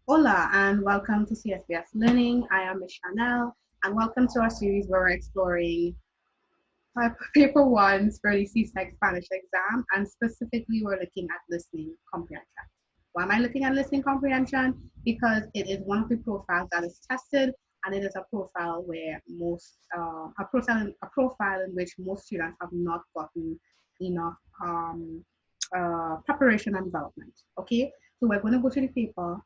Hola and welcome to CSBS Learning. I am Ms. Chanel and welcome to our series where we're exploring paper ones for the CSEC Spanish exam, and specifically we're looking at listening comprehension. Why am I looking at listening comprehension? Because it is one of the profiles that is tested, and it is a profile where a profile in which most students have not gotten enough preparation and development. Okay, so we're going to go to the paper.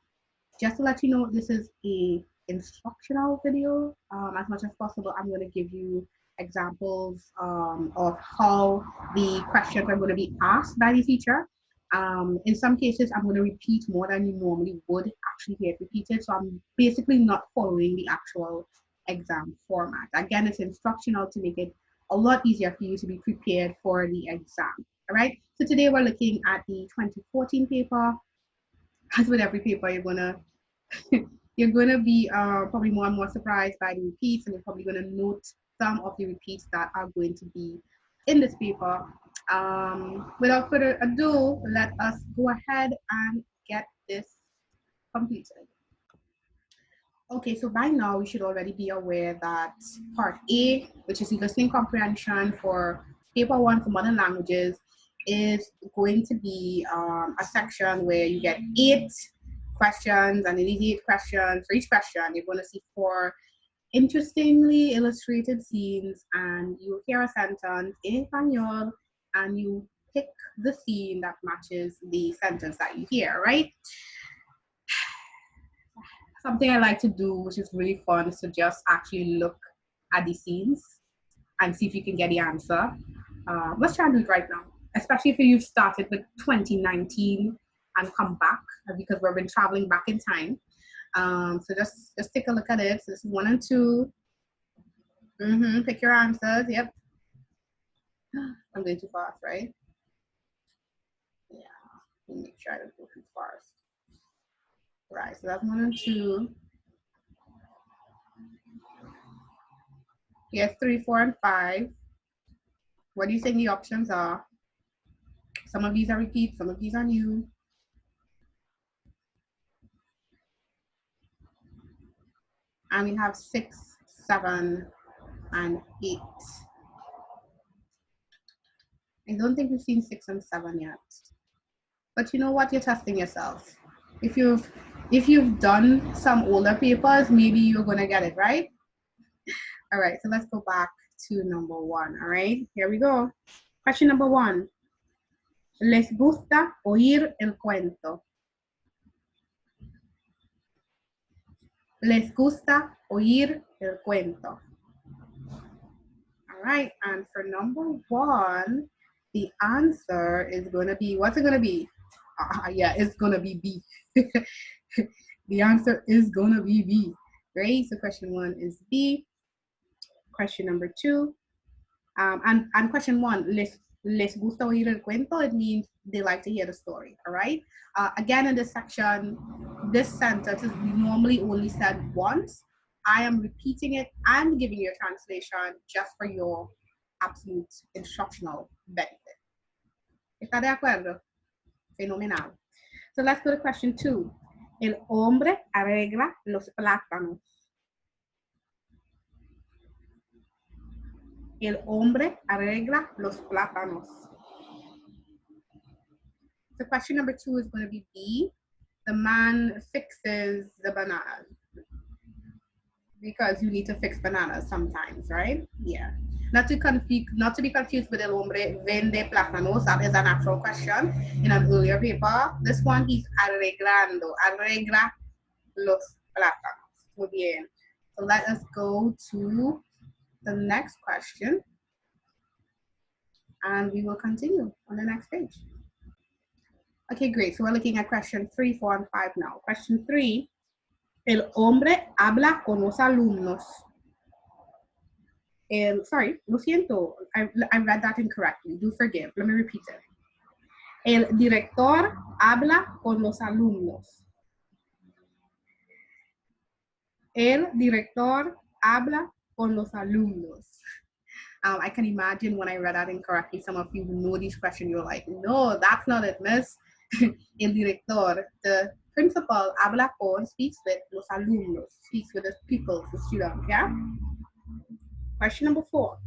Just to let you know, this is a instructional video. As much as possible, I'm going to give you examples of how the questions are going to be asked by the teacher. In some cases, I'm going to repeat more than you normally would actually hear it repeated. So I'm basically not following the actual exam format. Again, it's instructional to make it a lot easier for you to be prepared for the exam. All right. So today we're looking at the 2014 paper. As with every paper, you're going to be probably more and more surprised by the repeats, and you're probably going to note some of the repeats that are going to be in this paper. Without further ado, let us go ahead and get this completed. Okay, so by now we should already be aware that part A, which is the listening comprehension for paper 1 for modern languages, is going to be a section where you get 8 questions, and in these 8 questions, for each question, you're going to see 4 interestingly illustrated scenes, and you hear a sentence in Espanol, and you pick the scene that matches the sentence that you hear, right? Something I like to do, which is really fun, is to just actually look at the scenes and see if you can get the answer. Let's try and do it right now, especially if you've started with 2019 and come back, because we've been traveling back in time. So just take a look at it. So this is 1 and 2. Pick your answers. Yep. I'm going too fast, right? Yeah. Let me make sure I don't go too fast. Right. So that's 1 and 2. Yes, 3, 4, and 5. What do you think the options are? Some of these are repeats, some of these are new. And we have 6, 7, and 8. I don't think we've seen 6 and 7 yet. But you know what? You're testing yourself. If you've done some older papers, maybe you're gonna get it, right? All right, so let's go back to number 1. All right, here we go. Question number 1. ¿Les gusta oír el cuento? ¿Les gusta oír el cuento? All right, and for number 1, the answer is going to be, what's it going to be? Yeah, it's going to be B. The answer is going to be B. Great, so question 1 is B. Question number 2, and question 1, les gusta oír el cuento, it means they like to hear the story, all right? Again, in this section, this sentence is normally only said once. I am repeating it and giving you a translation just for your absolute instructional benefit. ¿Está de acuerdo? Fenomenal. So let's go to question 2. El hombre arregla los plátanos. El hombre arregla los plátanos. So question number 2 is going to be B. The man fixes the bananas. Because you need to fix bananas sometimes, right? Yeah. Not to be confused with el hombre vende plátanos. That is an actual question in an earlier paper. This one, he's arreglando. Arregla los plátanos. Muy bien. So let us go to the next question. And we will continue on the next page. Okay, great. So we're looking at question 3, 4, and 5 now. Question 3. El hombre habla con los alumnos. Sorry, lo siento, I read that incorrectly. Do forgive. Let me repeat it. El director habla con los alumnos. El director habla con los alumnos. I can imagine when I read that incorrectly, some of you who know these questions, you're like, no, that's not it, miss. El director, the principal habla con, speaks with los alumnos, speaks with the people, the students, yeah? Question number 4.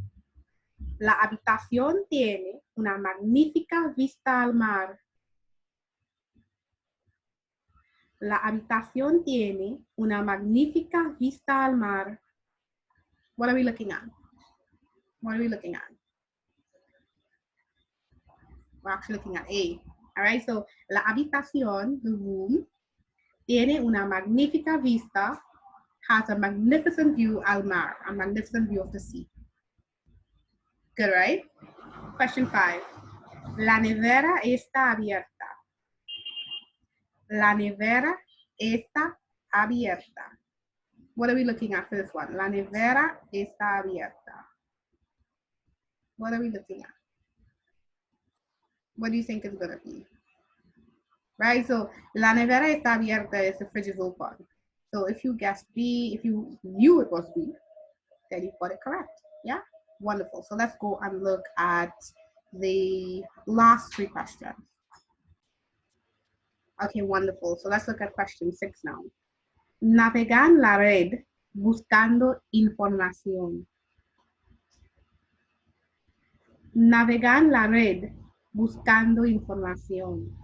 La habitación tiene una magnífica vista al mar. La habitación tiene una magnífica vista al mar. What are we looking at? What are we looking at? We're actually looking at A. All right, so la habitación, the room, tiene una magnífica vista, has a magnificent view al mar, a magnificent view of the sea. Good, right? Question 5. La nevera está abierta. La nevera está abierta. What are we looking at for this one? La nevera está abierta. What are we looking at? What do you think it's going to be? Right, so la nevera está abierta is the fridge is open. So if you guessed B, if you knew it was B, then you got it correct. Yeah, wonderful. So let's go and look at the last 3 questions. Okay, wonderful. So let's look at question 6 now. Navega en la red buscando información. Navega en la red buscando información.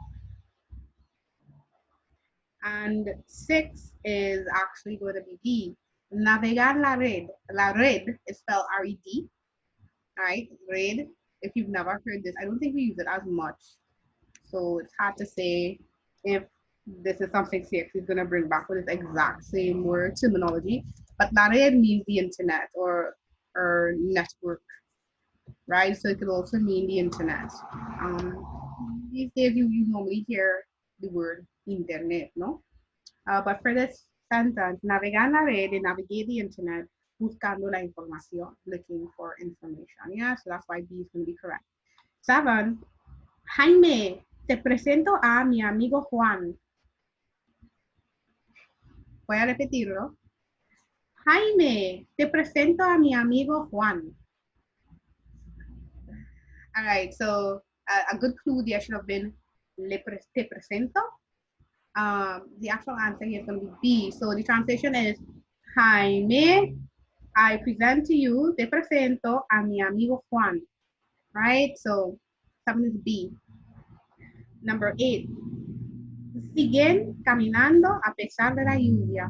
And 6 is actually going to be D. Navegar la red. La red is spelled R-E-D. All right, red. If you've never heard this, I don't think we use it as much. So it's hard to say if this is something CSEC is going to bring back with its exact same word terminology. But la red means the internet or network, right? So it could also mean the internet. These days you normally hear the word internet, no? But for this sentence, navegar en la red, they navigate the internet, buscando la información, looking for information. Yeah, so that's why B is going to be correct. 7, Jaime, te presento a mi amigo Juan. Voy a repetirlo. Jaime, te presento a mi amigo Juan. All right, so a good clue there should have been te presento. The actual answer here is going to be B. So the translation is, Jaime, I present to you, te presento a mi amigo Juan. Right? So 7 is B. Number 8. Siguen caminando a pesar de la lluvia.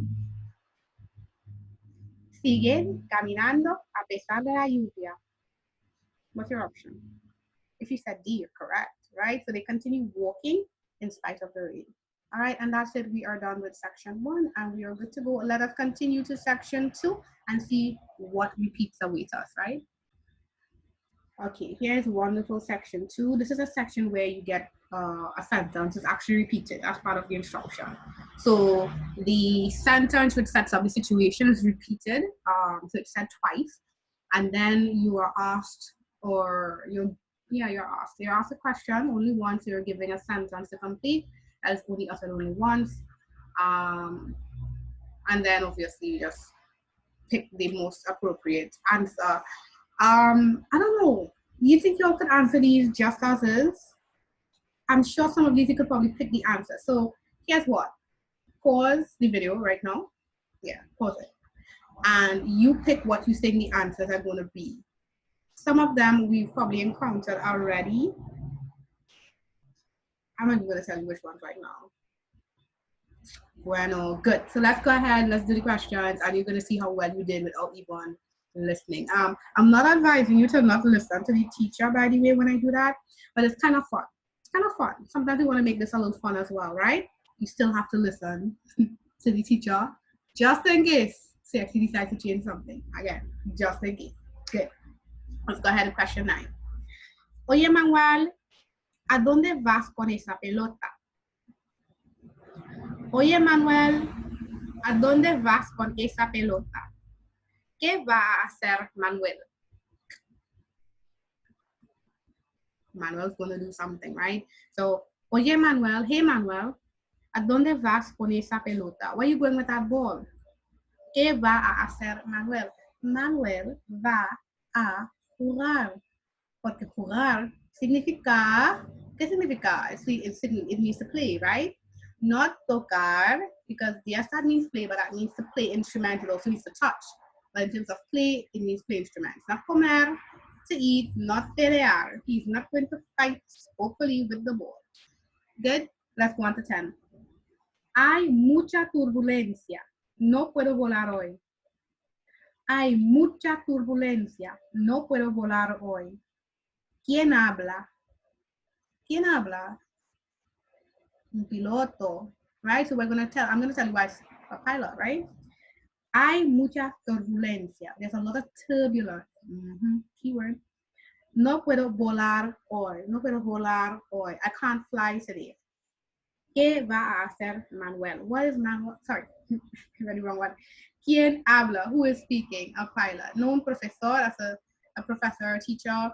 Siguen caminando a pesar de la lluvia. What's your option? If you said D, you're correct, right? So they continue walking in spite of the rain. All right, and that's it. We are done with section 1 and we are good to go. Let us continue to section 2 and see what repeats await us, right? Okay, here's wonderful section 2. This is a section where you get a sentence is actually repeated as part of the instruction. So the sentence which sets up the situation is repeated. So it's said twice, and then you are asked, or you're asked a question only once. You're giving a sentence to complete as only uttered only once, and then obviously you just pick the most appropriate answer. I don't know. You think y'all could answer these just as is? I'm sure some of these you could probably pick the answer. So here's what. Pause the video right now. Yeah, pause it. And you pick what you think the answers are going to be. Some of them we've probably encountered already. I'm not even going to tell you which ones right now. Bueno, good. So let's go ahead. Let's do the questions, and you're going to see how well you did without even listening. I'm not advising you to not listen to the teacher, by the way, when I do that, but it's kind of fun. It's kind of fun. Sometimes we want to make this a little fun as well, right? You still have to listen to the teacher, just in case CSEC decides to change something. Again, just in case. Good. Let's go ahead to question 9. Oye, Manuel, ¿a dónde vas con esa pelota? Oye, Manuel, ¿a dónde vas con esa pelota? ¿Qué va a hacer Manuel? Manuel's going to do something, right? So, oye, Manuel, hey, Manuel, ¿a dónde vas con esa pelota? Where are you going with that ball? ¿Qué va a hacer Manuel? Manuel va a jugar. Porque jugar significa, ¿qué significa? It means to play, right? Not tocar, because yes, that means play, but that means to play instrument. It also means to touch. But in terms of play, it means play instruments. Not comer, to eat, not pelear. He's not going to fight, hopefully, with the ball. Good? Let's go on to 10. Hay mucha turbulencia. No puedo volar hoy. Hay mucha turbulencia. No puedo volar hoy. ¿Quién habla? ¿Quién habla? Un piloto. Right? So I'm going to tell you why it's a pilot, right? Hay mucha turbulencia. There's a lot of turbulence. Keyword. No puedo volar hoy. No puedo volar hoy. I can't fly today. ¿Qué va a hacer Manuel? What is Manuel? Sorry, I read the wrong one. ¿Quién habla? Who is speaking? A pilot. No un profesor, as a professor, a teacher,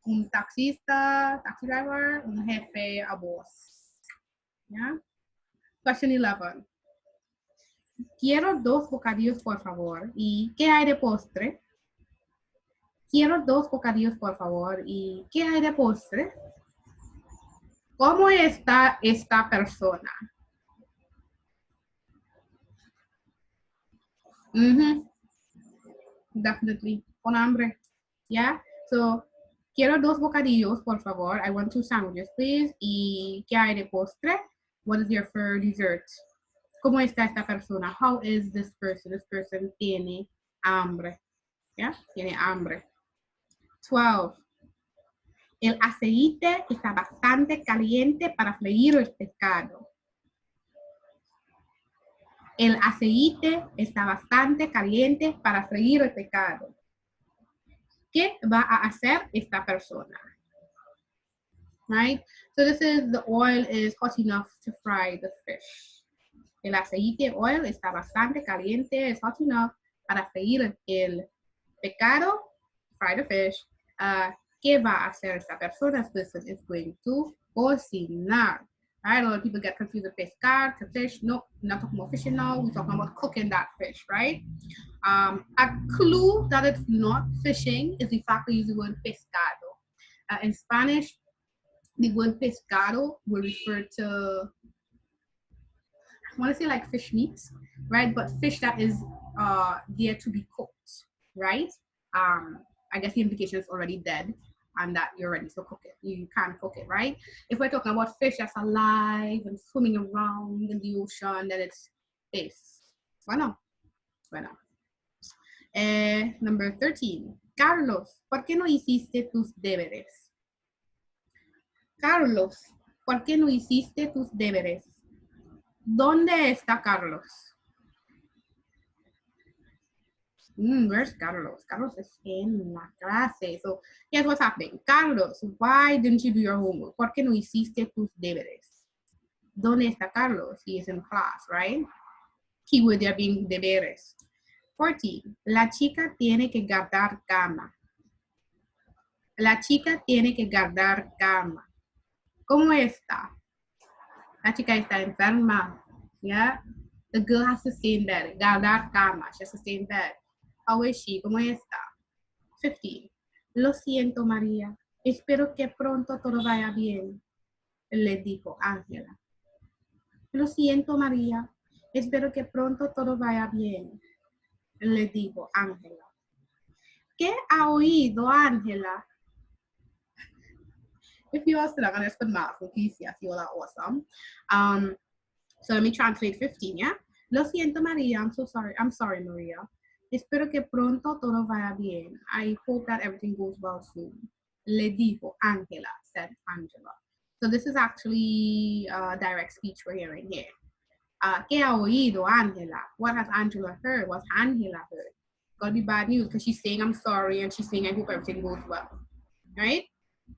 un taxista, taxi driver, un jefe, a boss. Yeah? Question 11. Quiero 2 bocadillos, por favor. ¿Y qué hay de postre? Quiero 2 bocadillos, por favor. ¿Y qué hay de postre? ¿Cómo está esta persona? Definitely. Con hambre. Yeah? So, quiero 2 bocadillos, por favor. I want 2 sandwiches, please. ¿Y qué hay de postre? What is your for dessert? ¿Cómo está esta persona? How is this person? This person tiene hambre. Yeah? Tiene hambre. 12. El aceite está bastante caliente para freír el pescado. El aceite está bastante caliente para freír el pescado. ¿Qué va a hacer esta persona? Right? So this is, the oil is hot enough to fry the fish. El aceite, oil, está bastante caliente, is hot enough para freír el pescado, fry the fish. ¿Qué va a hacer esta persona? This person is going to cocinar. Right? A lot of people get confused with pescar, to fish. No, not talking about fishing now. We're talking about cooking that fish, right? A clue that it's not fishing is the fact that you use the word pescado. In Spanish, the word pescado will refer to, I want to say like fish meats, right? But fish that is there to be cooked, right? I guess the implication is already dead and that you're ready to cook it. You can't cook it, right? If we're talking about fish that's alive and swimming around in the ocean, then it's fish. Bueno. Number 13. Carlos, ¿por qué no hiciste tus deberes? Carlos, ¿por qué no hiciste tus deberes? ¿Dónde está Carlos? Where's Carlos? Carlos is in la clase. So here's what's happening. Carlos, why didn't you do your homework? ¿Por qué no hiciste tus deberes? ¿Dónde está Carlos? He is in class, right? Keyword there being deberes. 14. La chica tiene que guardar cama. La chica tiene que guardar cama. ¿Cómo está? La chica está enferma. Yeah? The girl has to stay in bed. Guardar cama. She has to stay in bed. How is she? ¿Cómo está? 15. Lo siento, María. Espero que pronto todo vaya bien, le dijo Ángela. Lo siento, María. Espero que pronto todo vaya bien, le dijo Ángela. ¿Qué ha oído Ángela? If you are still not going to put math, please, yes, you all are awesome. So let me translate 15, yeah? Lo siento, María. I'm so sorry. I'm sorry, Maria. Espero que pronto todo vaya bien. I hope that everything goes well soon. Le dijo Ángela, said Angela. So this is actually direct speech we're hearing here. ¿Qué ha oído Ángela? What has Angela heard? What's Angela heard? Gotta be bad news because she's saying I'm sorry and she's saying I hope everything goes well. Right?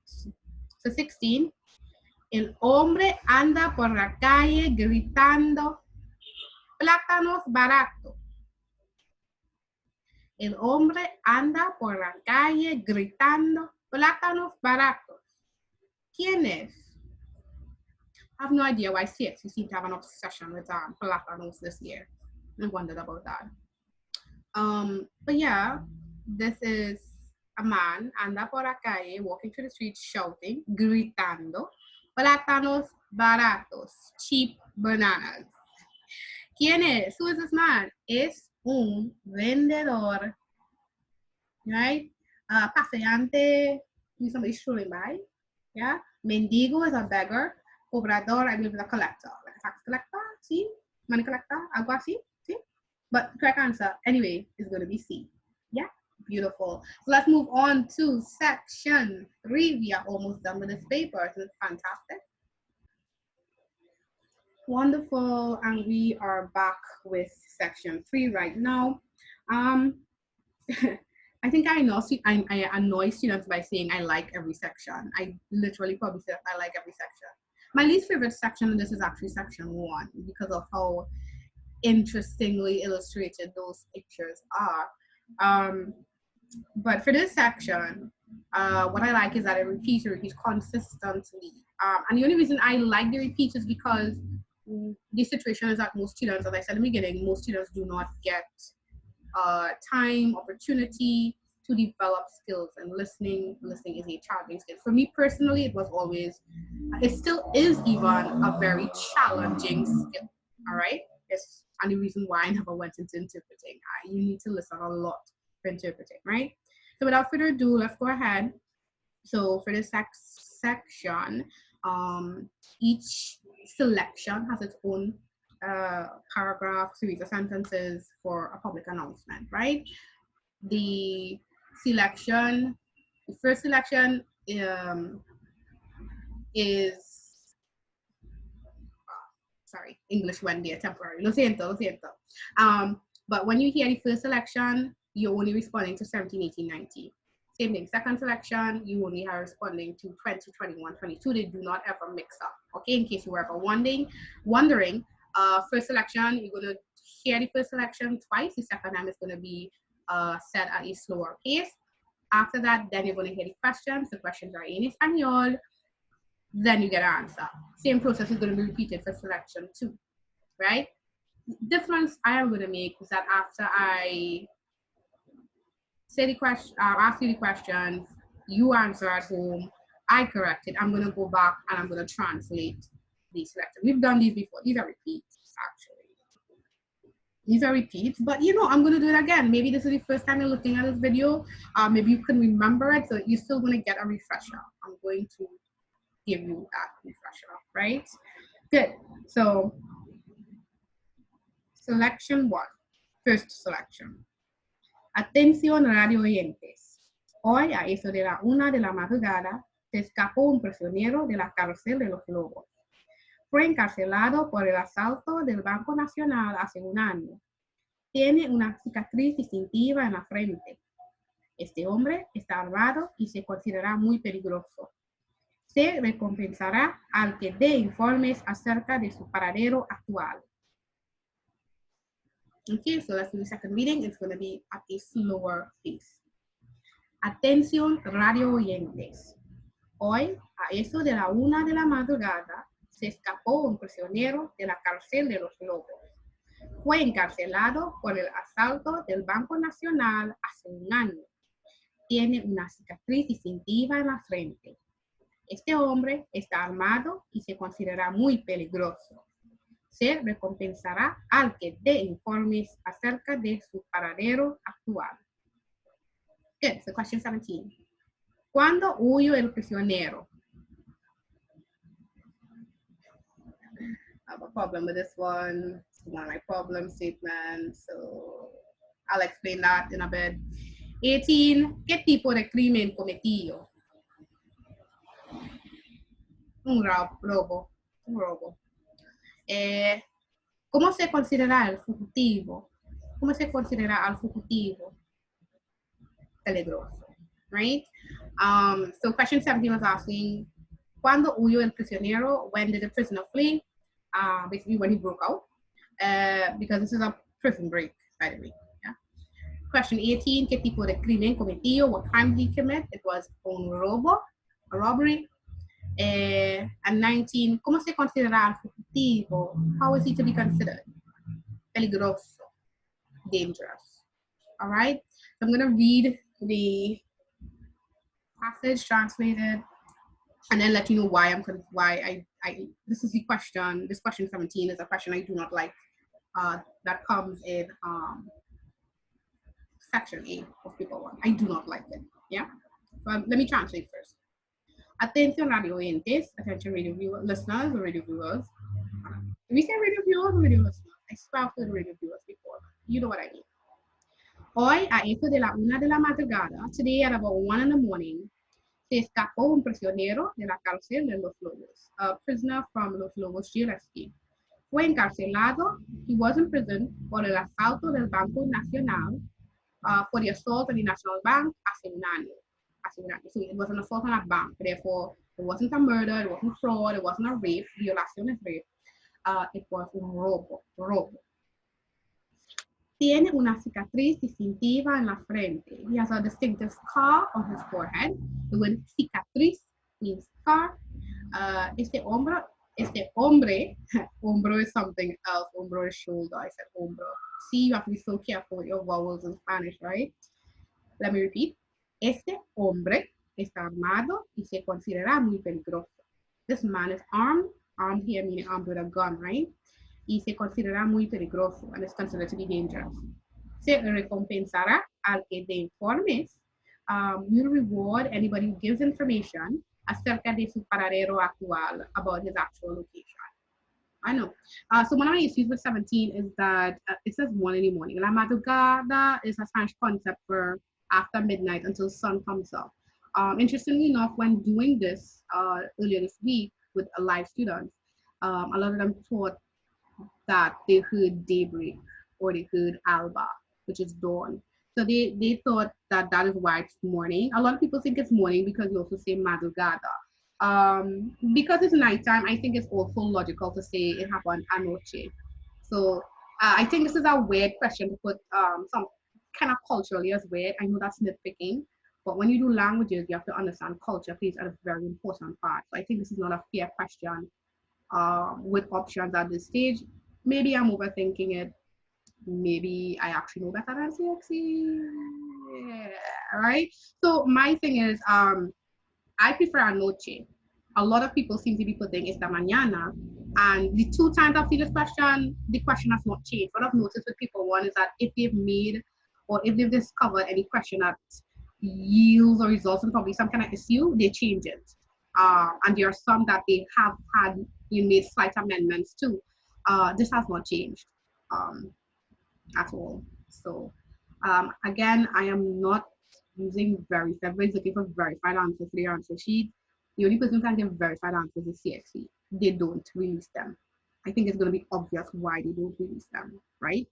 So 16. El hombre anda por la calle gritando plátanos baratos. El hombre anda por la calle gritando plátanos baratos. ¿Quién es? I have no idea why CSEC seem to have an obsession with plátanos this year. I wondered about that. But yeah, this is a man anda por la calle, walking through the street, shouting, gritando, plátanos baratos, cheap bananas. ¿Quién es? Who is this man? Es un vendedor, right? Paseante, somebody strolling by, yeah? Mendigo is a beggar. Cobrador, I believe, is a collector, like a tax collector, see? Money collector, algo así, see? But correct answer, anyway, is going to be C. Yeah, beautiful. So let's move on to section 3. We are almost done with this paper, so it's fantastic. Wonderful, and we are back with section 3 right now. I think I annoy students by saying I like every section. I literally probably say I like every section. My least favorite section in this is actually section 1 because of how interestingly illustrated those pictures are. But for this section, what I like is that it repeats consistently. And the only reason I like the repeats is because the situation is that most students, as I said in the beginning, most students do not get time, opportunity to develop skills, and listening is a challenging skill. For me personally, it still is even a very challenging skill, all right? It's the reason why I never went into interpreting. You need to listen a lot for interpreting, right? So without further ado, let's go ahead. So for this section, each selection has its own paragraph, series of sentences for a public announcement, right? The first selection is, sorry, English went there temporary. Lo siento. But when you hear the first selection, you're only responding to 17, 18, 19. Same thing, second selection, you only are responding to 20, 21, 22. They do not ever mix up, okay? In case you were ever wondering, first selection, you're going to hear the first selection twice. The second time is going to be set at a slower pace. After that, then you're going to hear the questions. The questions are in Espanol. Then you get an answer. Same process is going to be repeated for selection 2, right? The difference I am going to make is that after I say the question, ask you the questions, you answer at home, I correct it, I'm going to go back and I'm going to translate these selections. We've done these before. These are repeats, actually. These are repeats, but I'm going to do it again. Maybe this is the first time you're looking at this video. Maybe you can remember it, so you're still going to get a refresher. I'm going to give you that refresher, right? Good. So selection 1, first selection. Atención radio oyentes. Hoy a eso de la 1 de la madrugada se escapó un prisionero de la cárcel de los Lobos. Fue encarcelado por el asalto del Banco Nacional hace un año. Tiene una cicatriz distintiva en la frente. Este hombre está armado y se considera muy peligroso. Se recompensará al que dé informes acerca de su paradero actual. Okay, so let's do the second reading. It's going to be at a slower pace. Atención, radio oyentes. Hoy, a eso de la 1 de la madrugada, se escapó un prisionero de la cárcel de los Lobos. Fue encarcelado por el asalto del Banco Nacional hace un año. Tiene una cicatriz distintiva en la frente. Este hombre está armado y se considera muy peligroso. Se recompensará al que dé informes acerca de su paradero actual. Good, so question 17. ¿Cuándo huyó el prisionero? I have a problem with this one. It's one of my problem statements, so I'll explain that in a bit. 18. ¿Qué tipo de crimen cometió? Un robo. ¿Cómo se considera el fugitivo? ¿Cómo se considera al fugitivo? Peligroso, right? So question 17 was asking, ¿cuándo huyó el prisionero? When did the prisoner flee? Basically when he broke out, because this is a prison break, by the way. Yeah. Question 18, ¿qué tipo de crimen cometió? What crime did he commit? It was un robo, a robbery. And 19, ¿cómo se considera al fugitivo? How is he to be considered? Peligroso, dangerous. All right, so I'm going to read the passage translated and then let you know why this is the question. This question 17 is a question I do not like. That comes in section A of paper 1. I do not like it. Yeah. So let me translate first. Attention radio oyentes, attention radio viewers, listeners, or radio viewers. We say radio viewers or radio listeners. I spelled for the radio viewers before. You know what I mean. Hoy, a eso de la 1 de la madrugada, today at about 1 in the morning, se escapó un prisionero de la cárcel de Los Lobos, a prisoner from Los Lobos GLSD. Fue encarcelado, he was in prison por el asalto del Banco Nacional, for the assault on the National Bank hace un año. So it was an assault on a bank, therefore it wasn't a murder, it wasn't fraud, it wasn't a rape, violación es rape, it was un robo. Tiene una cicatriz distintiva en la frente. He has a distinctive scar on his forehead. The word cicatriz means scar. Este hombre, hombro is something else. Hombro is shoulder. I said hombro. See, you have to be so careful with your vowels in Spanish, right? Let me repeat. Este hombre está armado y se considera muy peligroso. This man is armed. Armed here meaning armed with a gun, right? Y se considera muy peligroso and is considered to be dangerous. Se recompensará al que dé informes. Will reward anybody who gives information acerca de su paradero actual, about his actual location. I know. So one of my issues with 17 is that it says 1 in the morning. La madrugada is a Spanish concept for after midnight until sun comes up. Interestingly enough, when doing this earlier this week with live students, a lot of them thought that they heard daybreak or they heard alba, which is dawn. So they thought that that is why it's morning. A lot of people think it's morning because you also say madrugada. Because it's nighttime, I think it's also logical to say it happened anoche. So I think this is a weird question to put some kind of culturally as weird. I know that's nitpicking, but when you do languages, you have to understand culture plays a very important part. So I think this is not a fair question with options at this stage. Maybe I'm overthinking it. Maybe I actually know better than CSEC. Yeah, right? So my thing is, I prefer anoche. A lot of people seem to be putting esta mañana. And the 2 times I've seen this question, the question has not changed. What I've noticed with people, one is that if they've made or if they've discovered any question that yields or results in probably some kind of issue, they change it. And there are some that they have had made slight amendments to. This has not changed at all. So again, I am not using everybody's looking for verified answers for the answer sheet. The only person who can give verified answers is CSC. They don't release them. I think it's going to be obvious why they don't release them, right?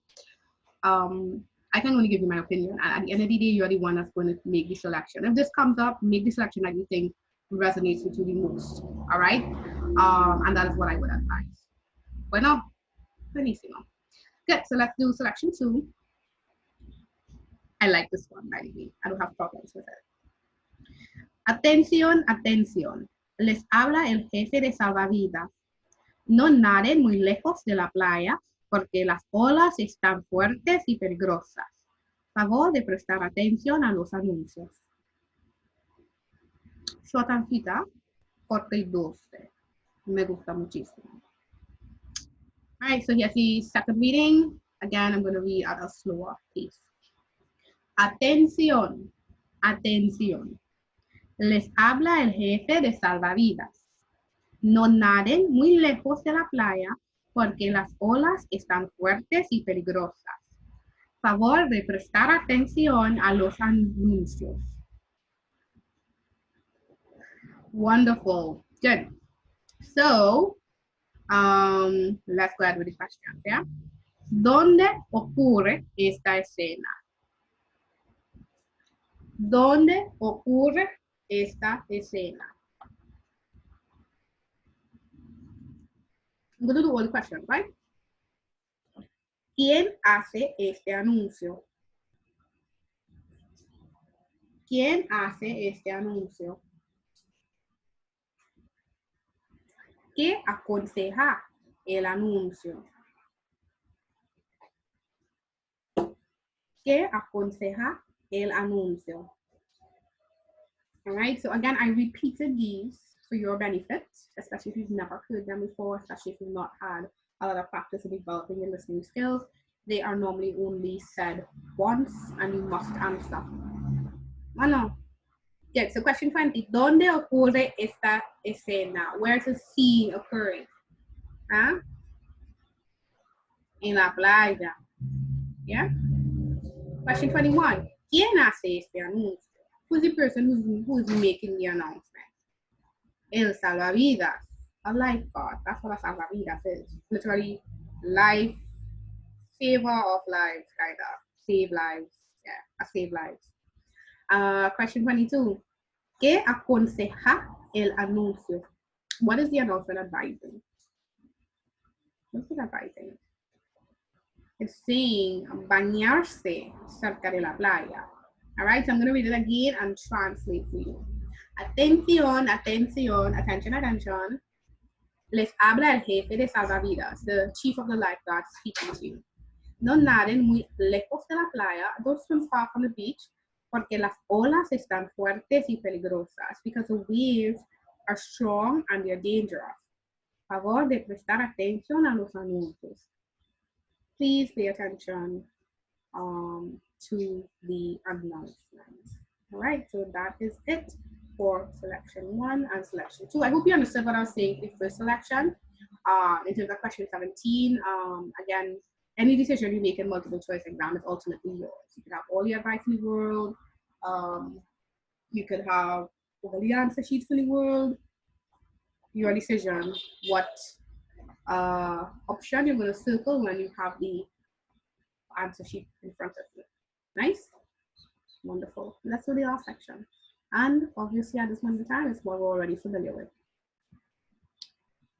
I can only give you my opinion, and at the end of the day, you're the one that's going to make the selection. If this comes up, make the selection that you think resonates with you the most, all right? And that is what I would advise. Bueno, buenísimo. Good, so let's do selection 2. I like this one, by the way. I don't have problems with it. Atención, atención. Les habla el jefe de salvavidas. No naden muy lejos de la playa porque las olas están fuertes y peligrosas. Favor de prestar atención a los anuncios. Shortancita, corta y dulce. Me gusta muchísimo. All right, so here's the second reading. Again, I'm going to read at a slower pace. Atención, atención. Les habla el jefe de salvavidas. No naden muy lejos de la playa porque las olas están fuertes y peligrosas. Favor de prestar atención a los anuncios. Wonderful. Good. So, let's go ahead with the question. Yeah? ¿Dónde ocurre esta escena? ¿Dónde ocurre esta escena? I'm going to do all the questions, right? ¿Quién hace este anuncio? ¿Quién hace este anuncio? ¿Qué aconseja el anuncio? ¿Qué aconseja el anuncio? All right, so again, I repeated these for your benefit, especially if you've never heard them before, especially if you've not had a lot of practice in developing your listening skills. They are normally only said once and you must answer. Bueno, yeah, so question 20. ¿Dónde ocurre esta escena? Where is the scene occurring? ¿Ah? En la playa. Yeah? Question 21. ¿Quién hace este anuncio? Who's the person who's making the announcement? El salvavidas. A lifeguard. That's what a salvavidas is. Literally, life, saver of lives, kind of. Save lives. Yeah, a save lives. Question 22. ¿Qué aconseja el anuncio? What is the announcement advising? What's it advising? It's saying bañarse cerca de la playa. All right, so I'm going to read it again and translate for you. Atención, atención, attention, attention. Les habla el jefe de salvavidas, the chief of the lifeguards speaking to you. No naden muy lejos de la playa, don't swim far from the beach, porque las olas están fuertes y peligrosas, because the waves are strong and they're dangerous. Favor de prestar atención a los anuncios. Please pay attention to the announcements. All right, so that is it for selection 1 and selection 2. I hope you understood what I was saying in the first selection. In terms of question 17, again, any decision you make in multiple choice exam is ultimately yours. You can have all the advice in the world. You could have all the answer sheets in the world. Your decision, what option you're going to circle when you have the answer sheet in front of you. Nice? Wonderful. Let's do the last section. And obviously at this moment in time, it's what we're already familiar with.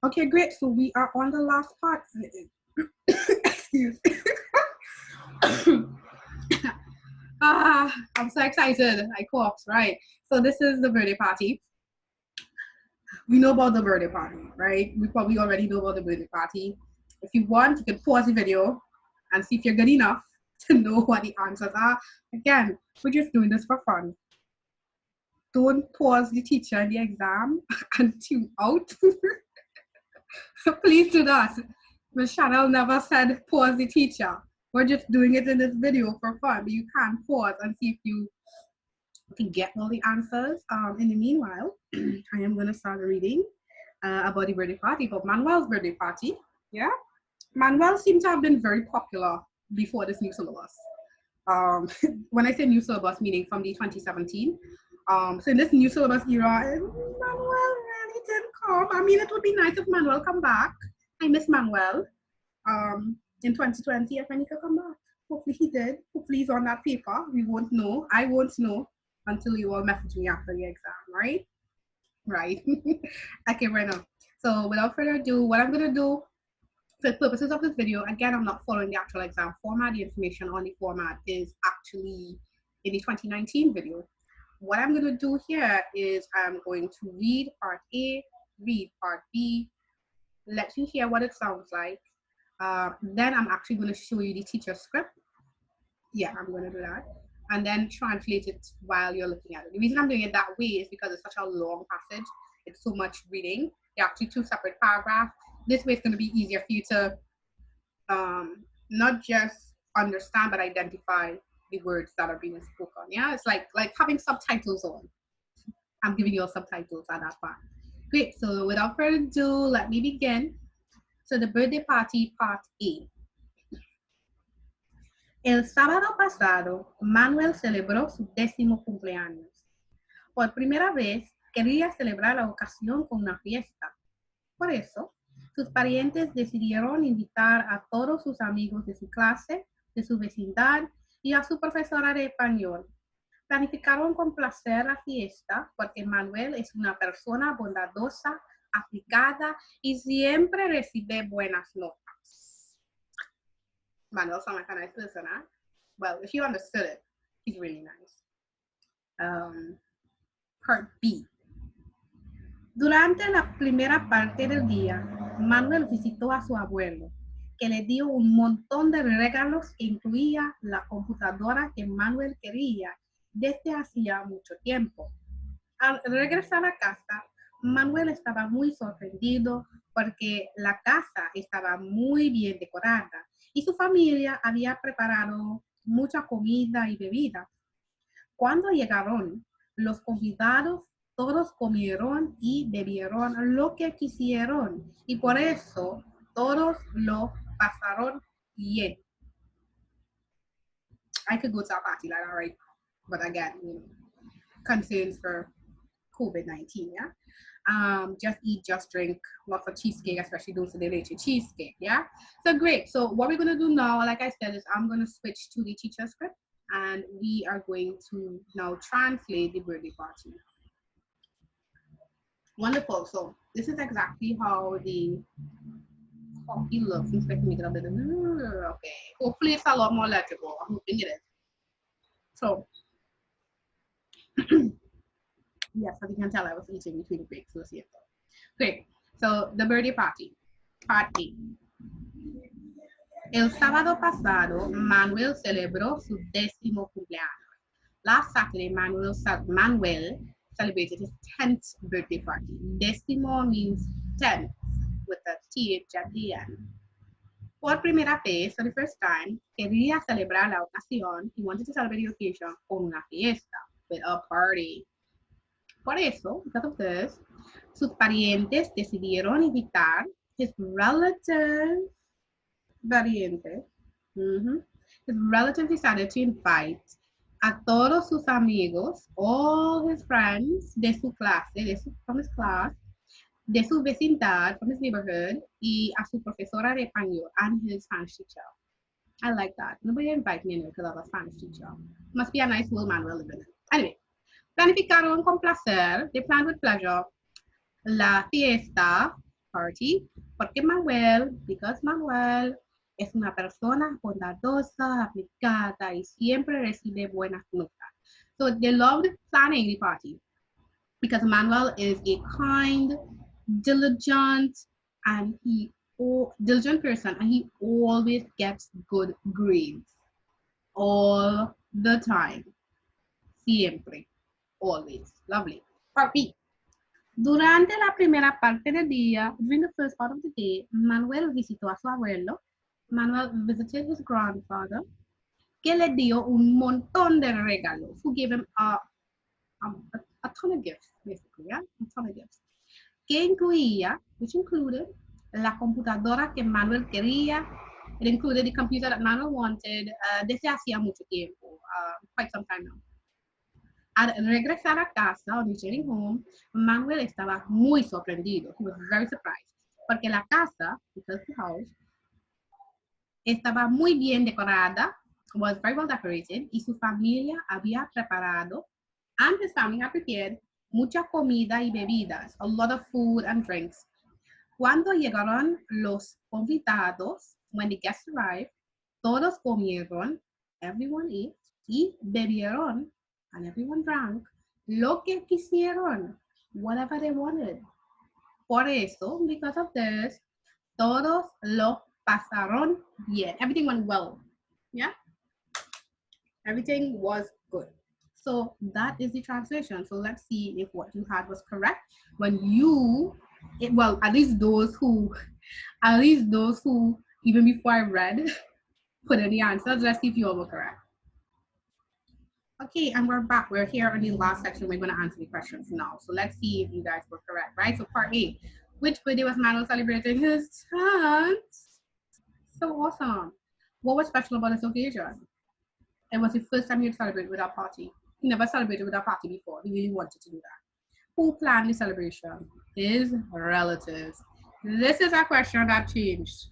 Okay, great. So we are on the last part. Excuse me. I'm so excited. I coughed, right? So this is the birthday party. We know about the birthday party, right? We probably already know about the birthday party. If you want, you can pause the video and see if you're good enough to know what the answers are. Again, we're just doing this for fun. Don't pause the teacher in the exam and tune out. Please do that. Ms. Chanel never said pause the teacher. We're just doing it in this video for fun, but you can pause and see if you can get all the answers. In the meanwhile, I am going to start reading about the birthday party, about Manuel's birthday party. Yeah, Manuel seemed to have been very popular before this new syllabus. When I say new syllabus, meaning from the 2017. So in this new syllabus era, Manuel really didn't come. I mean, it would be nice if Manuel come back. I miss Manuel. In 2020, if he could come back. Hopefully he did. Hopefully he's on that paper. We won't know. I won't know until you all message me after the exam, right? Right. Okay, right now. So without further ado, what I'm going to do for the purposes of this video, again, I'm not following the actual exam format. The information on the format is actually in the 2019 video. What I'm going to do here is I'm going to read part A, read part B, let you hear what it sounds like. Then I'm actually going to show you the teacher script. Yeah, I'm going to do that. And then translate it while you're looking at it. The reason I'm doing it that way is because it's such a long passage. It's so much reading. They're actually 2 separate paragraphs. This way it's going to be easier for you to not just understand, but identify the words that are being spoken. Yeah, it's like having subtitles on. I'm giving you all subtitles at that part. Great, so without further ado, let me begin. So the birthday party, part A. El sábado pasado, Manuel celebró su 10º cumpleaños. Por primera vez, quería celebrar la ocasión con una fiesta. Por eso, sus parientes decidieron invitar a todos sus amigos de su clase, de su vecindad y a su profesora de español. Planificaron con placer la fiesta porque Manuel es una persona bondadosa, aplicada y siempre recibe buenas notas. Manuel sounds like a nice person, huh? Well, if you understood it, he's really nice. Part B. Durante la primera parte del día, Manuel visitó a su abuelo, que le dio un montón de regalos que incluía la computadora que Manuel quería desde hacía mucho tiempo. Al regresar a casa, Manuel estaba muy sorprendido porque la casa estaba muy bien decorada y su familia había preparado mucha comida y bebida. Cuando llegaron, los convidados todos comieron y bebieron lo que quisieron y por eso todos lo pasaron bien. I could go to a party like that, right? But again, concerns for COVID-19, yeah? Just eat, just drink, lots of cheesecake, especially those who relate to cheesecake, yeah? So great. So what we're gonna do now, like I said, is I'm gonna switch to the teacher script and we are going to now translate the birthday party. Wonderful. So this is exactly how the coffee looks. Let's make it a bit of, okay. Hopefully it's a lot more legible. I'm hoping it is. So yes, as you can tell, I was eating between breaks. So great. So the birthday party. Part A. El sábado pasado, Manuel celebró su 10º cumpleaños. Last Saturday, Manuel celebrated his 10th birthday party. Décimo means 10th with a TH at the end. Por primera vez, for the first time, quería celebrar la ocasión. He wanted to celebrate the occasion con una fiesta, with a party. Por eso, because of this, sus parientes decidieron invitar his relatives, his relatives decided to invite a todos sus amigos, all his friends de su clase, from his class, de su vecindad, from his neighborhood, y a su profesora de español and his Spanish teacher. I like that. Nobody invite me anyway because I have a Spanish teacher. Must be a nice little man we're living in. Anyway, planificaron con placer, they planned with pleasure, la fiesta, party, porque because Manuel es una persona bondadosa, aplicada y siempre recibe buenas notas. So they loved planning the party because Manuel is a kind, diligent, and diligent person, and he always gets good grades all the time. Siempre, always. Lovely. Part B. Durante la primera parte del día, during the first part of the day, Manuel visitó a su abuelo. Manuel visited his grandfather, que le dio un montón de regalos, who gave him a ton of gifts, basically, yeah? A ton of gifts. Which included la computadora que Manuel quería. It included the computer that Manuel wanted desde hacía mucho tiempo, quite some time now. Al regresar a casa, on returning home, Manuel estaba muy sorprendido. He was very surprised. Porque la casa, because the house, estaba muy bien decorada, was very well decorated, y su familia había preparado, and his family had prepared, mucha comida y bebidas, a lot of food and drinks. Cuando llegaron los convidados, when the guests arrived, todos comieron, everyone ate, y bebieron, and everyone drank, lo que quisieron, whatever they wanted. Por eso, because of this, todos lo pasaron bien. Everything went well. Yeah? Everything was good. So that is the translation. So let's see if what you had was correct. When you, at least those who, even before I read, put in the answers. Let's see if you all were correct. Okay, and we're back. We're here in the last section. We're going to answer the questions now. So let's see if you guys were correct, right? So part A, which birthday was Manuel celebrating his 10th? So awesome. What was special about this occasion? It was the first time he'd celebrated with a party. He never celebrated with a party before. He really wanted to do that. Who planned the celebration? His relatives. This is a question that changed,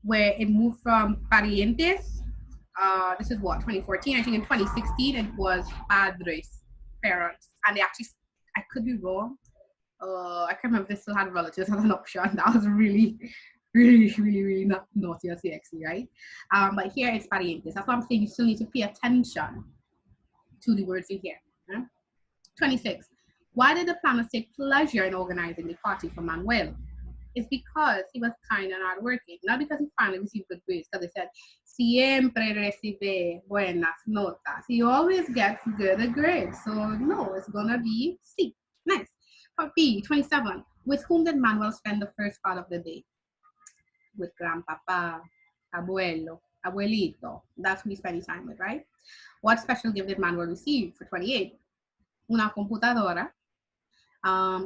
where it moved from parientes. This is what, 2014? I think in 2016 it was padres, parents. And they actually, I could be wrong. I can't remember if they still had relatives as an option. That was really not naughty or CXC, right? But here it's parientes. That's why I'm saying you still need to pay attention to the words you hear. 26. Why did the planners take pleasure in organizing the party for Manuel? It's because he was kind and hardworking, not because he finally received good grades, because they said, siempre recibe buenas notas. He always gets good grades. So no, it's gonna be C. Nice. B, 27. With whom did Manuel spend the first part of the day? With grandpapa, abuelo, abuelito. That's who he spent his time with, right? What special gift did Manuel receive for 28? Una computadora.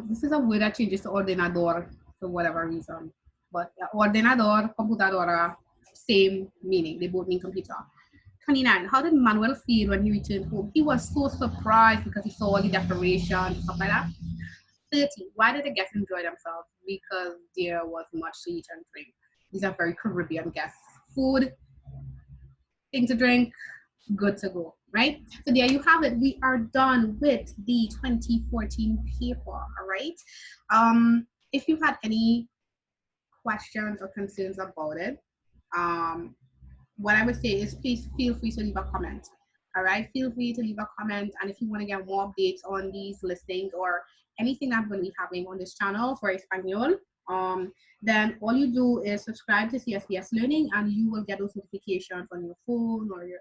This is a word that changes to ordenador for whatever reason. But ordenador, computadora, same meaning. They both mean computer. 29. How did Manuel feel when he returned home? He was so surprised because he saw all the decorations and stuff like that. 30. Why did the guests enjoy themselves? Because there was much to eat and drink. These are very Caribbean guests. Food, thing to drink, good to go, right? So there you have it. We are done with the 2014 paper, all right? If you had any questions or concerns about it, what I would say is please feel free to leave a comment. All right, feel free to leave a comment. And if you want to get more updates on these listings or anything I'm going to be having on this channel for Espanol, then all you do is subscribe to CSBS Learning and you will get those notifications on your phone or your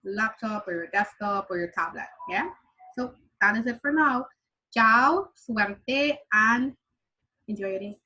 laptop or your desktop or your tablet. Yeah. So that is it for now. Ciao, suerte, and enjoy your day.